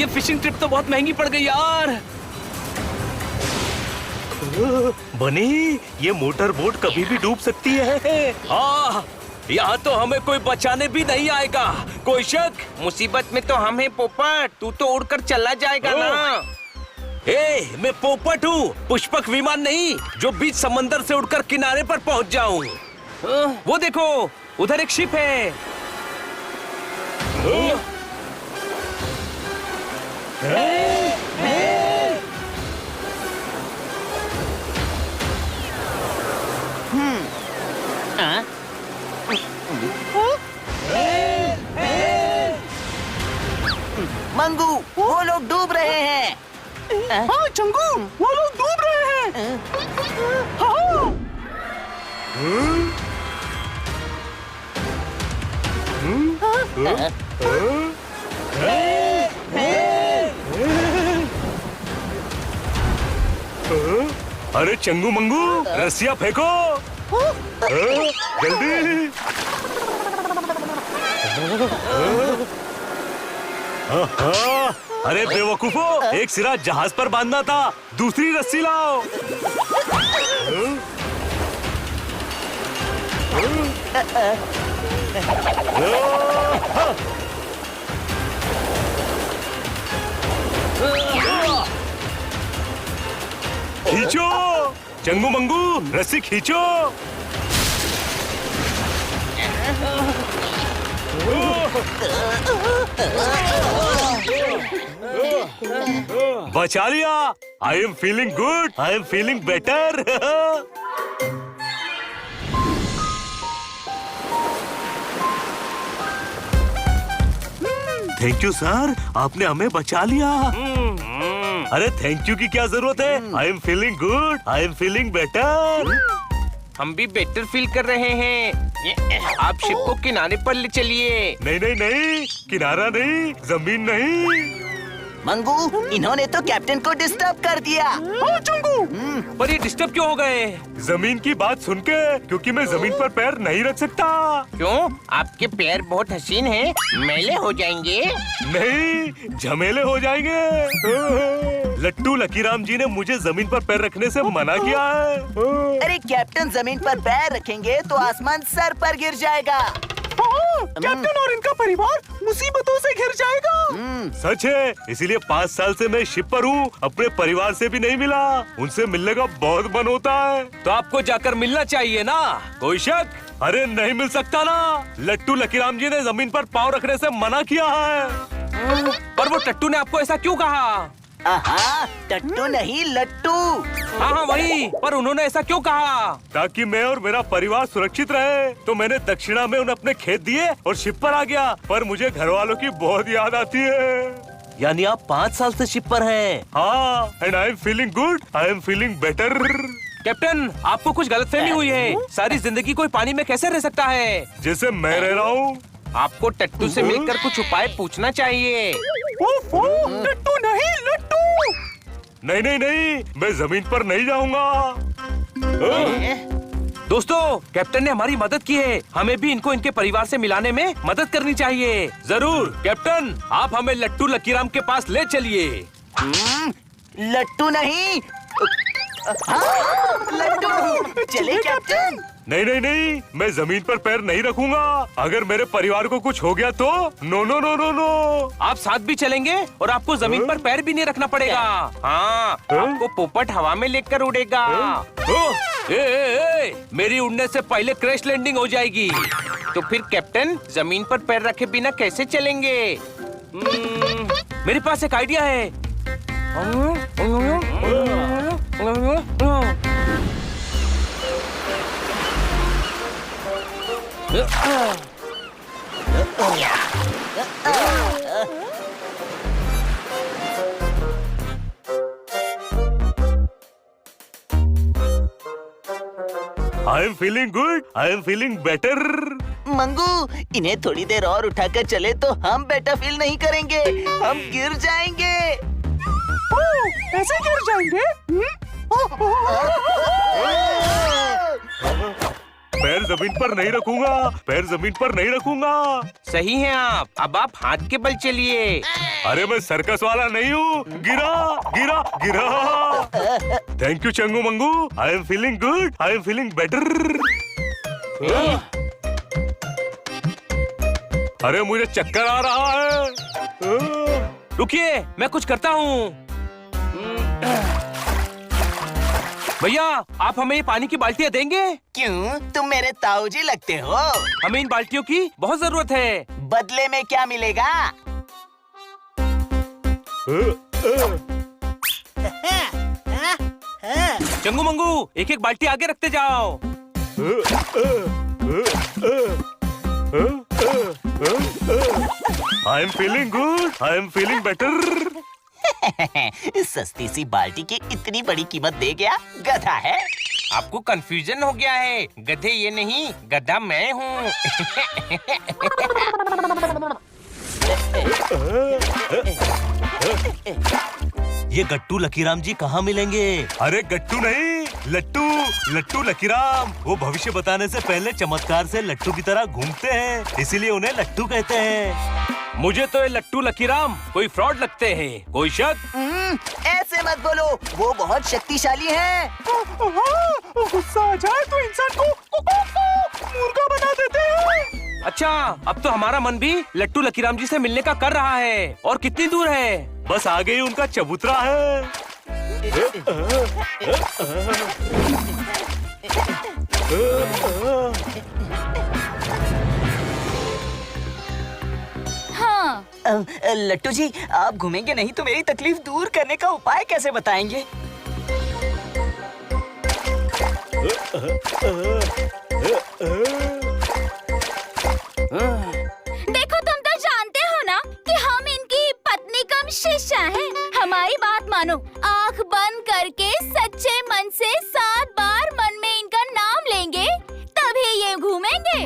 ये fishing trip तो बहुत महंगी पड़ गई यार। बनी, ये मोटर बोट कभी भी डूब सकती है। हाँ, यहाँ तो हमें कोई बचाने भी नहीं आएगा। कोई शक? मुसीबत में तो हम हैं पोपट, तू तो उड़कर चला जाएगा ना। मैं पोपट हूँ, पुष्पक विमान नहीं जो बीच समंदर से उड़कर किनारे पर पहुँच जाऊँ। वो देखो, उधर एक शिप है। मंगू, वो लोग डूब रहे हैं। हाँ चंगू, वो लोग डूब रहे हैं। हाँ। अरे चंगू मंगू, रस्सियाँ फेंको। जल्दी। अरे बेवकूफो, एक सिरा जहाज पर बांधना था, दूसरी रस्सी लाओ। खींचो चंगू मंगू, रस्सी खींचो। बचा लिया। आई am feeling good, I am feeling better. Thank you sir, आपने हमें बचा लिया। अरे थैंक यू की क्या जरूरत है? आई am feeling good, I am feeling better. हम भी बेटर फील कर रहे हैं। आप शिप को किनारे पर ले चलिए। नहीं नहीं नहीं, किनारा नहीं, जमीन नहीं। मंगू, इन्होंने तो कैप्टन को डिस्टर्ब कर दिया। हाँ चंगू। पर ये डिस्टर्ब क्यों हो गए? जमीन की बात सुन के, क्योंकि मैं जमीन पर पैर नहीं रख सकता। क्यों? आपके पैर बहुत हसीन हैं, मैले हो जाएंगे। नहीं, झमेले हो जाएंगे। लट्टू लकीराम जी ने मुझे जमीन पर पैर रखने से मना किया है। अरे कैप्टन जमीन पर पैर रखेंगे तो आसमान सर पर गिर जाएगा। हाँ, कैप्टन और इनका परिवार मुसीबतों से घिर जाएगा। सच है, इसीलिए 5 साल से मैं शिप पर हूँ, अपने परिवार से भी नहीं मिला। उनसे मिलने का बहुत मन होता है। तो आपको जाकर मिलना चाहिए ना। कोई शक? अरे नहीं मिल सकता ना, लट्टू लकीराम जी ने जमीन पर पाँव रखने से मना किया है। पर वो टट्टू ने आपको ऐसा क्यों कहा? आहा, टट्टू नहीं लट्टू। हाँ हाँ वही, पर उन्होंने ऐसा क्यों कहा? ताकि मैं और मेरा परिवार सुरक्षित रहे, तो मैंने दक्षिणा में उन्हें अपने खेत दिए और शिप पर आ गया। पर मुझे घर वालों की बहुत याद आती है। यानी आप 5 साल से शिप पर हैं। हाँ, and I am feeling good, I am feeling better. Captain, आपको कुछ गलतफहमी हुई है। सारी जिंदगी कोई पानी में कैसे रह सकता है? जैसे मैं रह रहा हूँ। आपको टट्टू से मिलकर कुछ उपाय पूछना चाहिए। टट्टू नहीं लट्टू। नहीं नहीं नहीं, मैं जमीन पर नहीं जाऊंगा। दोस्तों, कैप्टन ने हमारी मदद की है। हमें भी इनको इनके परिवार से मिलाने में मदद करनी चाहिए। जरूर कैप्टन, आप हमें लट्टू लकीराम के पास ले चलिए। लट्टू नहीं, हाँ, लट्टू। चले कैप्टन। नहीं नहीं नहीं, मैं जमीन पर पैर नहीं रखूंगा। अगर मेरे परिवार को कुछ हो गया तो no no no no no. आप साथ भी चलेंगे और आपको जमीन पर पैर भी नहीं रखना पड़ेगा। हाँ, आपको पोपट हवा में लेकर उड़ेगा। मेरी उड़ने से पहले क्रैश लैंडिंग हो जाएगी। तो फिर कैप्टन, जमीन पर पैर रखे बिना कैसे चलेंगे? मेरे पास एक आइडिया है। आई am feeling good, I am feeling better. Mangu, इन्हें थोड़ी देर और उठाकर चले तो हम बेटर फील नहीं करेंगे, हम गिर जाएंगे। ऐसे गिर जाएंगे? पैर जमीन पर नहीं रखूंगा, पैर जमीन पर नहीं रखूंगा। सही है आप। अब आप हाथ के बल चलिए। अरे मैं सर्कस वाला नहीं हूँ। गिरा गिरा गिरा। Thank you Changu Mangu. I am feeling good, I am feeling better. अरे मुझे चक्कर आ रहा है। रुकिए, मैं कुछ करता हूँ। भैया, आप हमें ये पानी की बाल्टियाँ देंगे? क्यों, तुम मेरे ताऊजी लगते हो। हमें इन बाल्टियों की बहुत जरूरत है। बदले में क्या मिलेगा? चंगू मंगू, एक एक बाल्टी आगे रखते जाओ। आई am feeling good, I am feeling better. सस्ती सी बाल्टी की इतनी बड़ी कीमत दे गया, गधा है। आपको कंफ्यूजन हो गया है। गधे ये नहीं, गधा मैं हूँ। ये गट्टू लकीराम जी कहाँ मिलेंगे? अरे गट्टू नहीं, लट्टू। लट्टू लकीराम वो भविष्य बताने से पहले चमत्कार से लट्टू की तरह घूमते हैं, इसीलिए उन्हें लट्टू कहते हैं। मुझे तो ये लट्टू लकीराम कोई फ्रॉड लगते हैं। कोई शक? ऐसे मत बोलो, वो बहुत शक्तिशाली हैं। गुस्सा आ जाए तो इंसान को मुर्गा बना देते हैं। अच्छा, अब तो हमारा मन भी लट्टू लकीराम जी से मिलने का कर रहा है। और कितनी दूर है? बस आगे ही उनका चबूतरा है। हाँ। लट्टू जी, आप घूमेंगे नहीं तो मेरी तकलीफ दूर करने का उपाय कैसे बताएंगे? देखो, तुम तो जानते हो ना कि हम इनकी पत्नी कम शिष्या हैं। हमारी बात मानो, आँख बंद करके सच्चे मन से 7 बार मन में इनका नाम लेंगे, तभी ये घूमेंगे।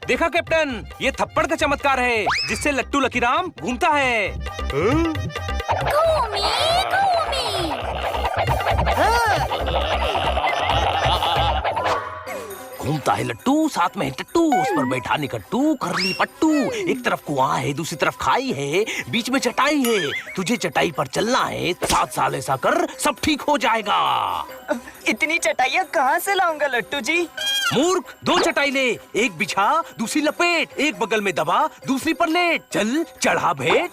देखा कैप्टन, ये थप्पड़ का चमत्कार है जिससे लट्टू लकीराम घूमता है। घूमी घूमी। घूमता है लट्टू, साथ में है टट्टू, उस पर बैठा निकट्टू, करली पट्टू। एक तरफ कुआं है, दूसरी तरफ खाई है, बीच में चटाई है। तुझे चटाई पर चलना है, 7 साल ऐसा कर, सब ठीक हो जाएगा। इतनी चटाइयाँ कहाँ से लाऊंगा लट्टू जी? मूर्ख, 2 चटाई ले, एक बिछा, दूसरी लपेट, एक बगल में दबा, दूसरी पर लेट। चल, चढ़ा भेंट।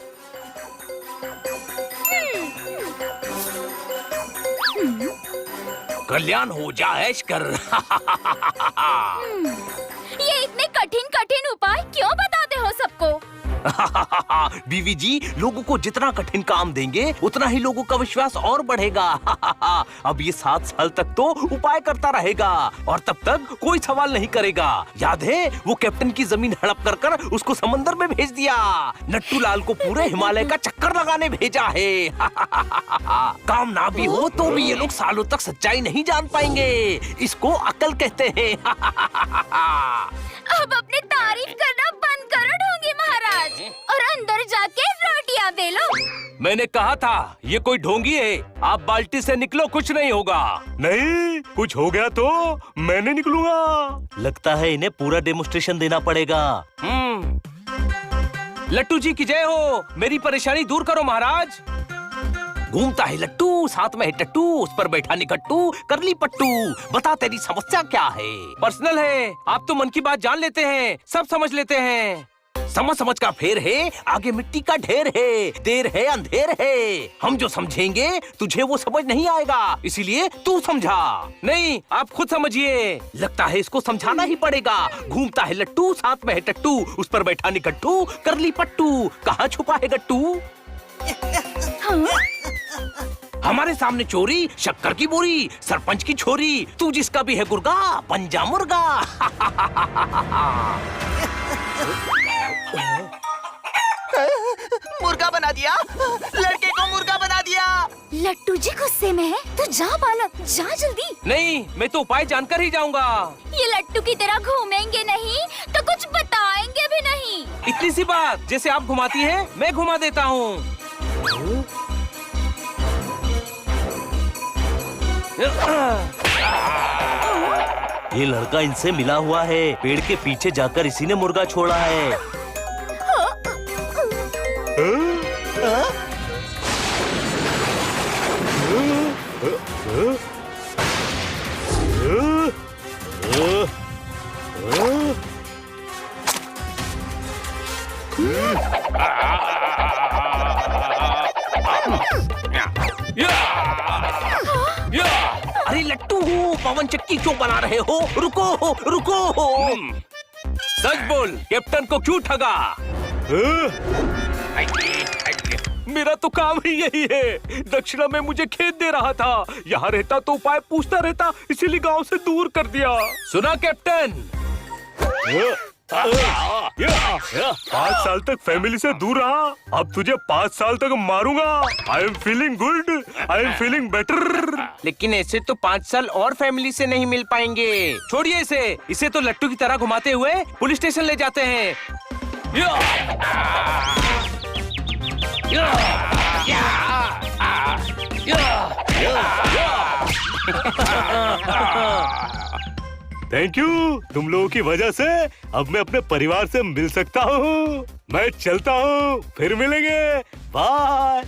कल्याण हो जाए ऐश कर। ये इतने कठिन कठिन उपाय क्यों बताते हो सबको? बीवी जी, लोगों को जितना कठिन काम देंगे उतना ही लोगों का विश्वास और बढ़ेगा। अब ये 7 साल तक तो उपाय करता रहेगा और तब तक कोई सवाल नहीं करेगा। याद है, वो कैप्टन की जमीन हड़प कर उसको समंदर में भेज दिया। नट्टू लाल को पूरे हिमालय का चक्कर लगाने भेजा है। काम ना भी हो तो भी ये लोग सालों तक सच्चाई नहीं जान पाएंगे। इसको अकल कहते हैं। अब अपनी तारीफ करना बंद करो ढोंगी महाराज, और अंदर जाके रोटियां बेलो। मैंने कहा था ये कोई ढोंगी है। आप बाल्टी से निकलो, कुछ नहीं होगा। नहीं, कुछ हो गया तो मैं नहीं निकलूंगा। लगता है इन्हें पूरा डेमोन्स्ट्रेशन देना पड़ेगा। लट्टू जी की जय हो। मेरी परेशानी दूर करो महाराज। घूमता है लट्टू, साथ में है टट्टू, उस पर बैठा निकट्टू, करली पट्टू। बता तेरी समस्या क्या है? पर्सनल है। आप तो मन की बात जान लेते हैं, सब समझ लेते हैं। समझ का फेर है, आगे मिट्टी का ढेर है, देर है अंधेर है। हम जो समझेंगे तुझे वो समझ नहीं आएगा, इसीलिए तू समझा। नहीं, आप खुद समझिए। लगता है इसको समझाना ही पड़ेगा। घूमता है लट्टू, साथ में है टट्टू, उस पर बैठा निकट्टू, करली पट्टू। कहाँ छुपा है गट्टू? हमारे सामने चोरी, शक्कर की बोरी, सरपंच की छोरी। तू जिसका भी है गुर्गा, पंजा मुर्गा। मुर्गा बना दिया, लड़के को मुर्गा बना दिया। लट्टू जी गुस्से में है, तू जा बालक, जा जल्दी। नहीं, मैं तो उपाय जानकर ही जाऊंगा। ये लट्टू की तरह घूमेंगे नहीं तो कुछ बताएंगे भी नहीं। इतनी सी बात, जैसे आप घुमाती हैं, मैं घुमा देता हूँ। ये लड़का इनसे मिला हुआ है। पेड़ के पीछे जाकर इसी ने मुर्गा छोड़ा है। अरे लट्टू, पवन चक्की क्यों बना रहे हो? रुको रुको। सच बोल, कैप्टन को क्यों ठगा? मेरा तो काम ही यही है। दक्षिणा में मुझे खेत दे रहा था, यहाँ रहता तो उपाय पूछता रहता, इसीलिए गांव से दूर कर दिया। सुना कैप्टन? 5 साल तक फैमिली से दूर रहा, अब तुझे 5 साल तक मारूंगा। आई am feeling good, I am feeling better. लेकिन ऐसे तो 5 साल और फैमिली से नहीं मिल पाएंगे। छोड़िए इसे तो लट्टू की तरह घुमाते हुए पुलिस स्टेशन ले जाते हैं। थैंक यू, तुम लोगों की वजह से अब मैं अपने परिवार से मिल सकता हूँ। मैं चलता हूँ, फिर मिलेंगे। बाय।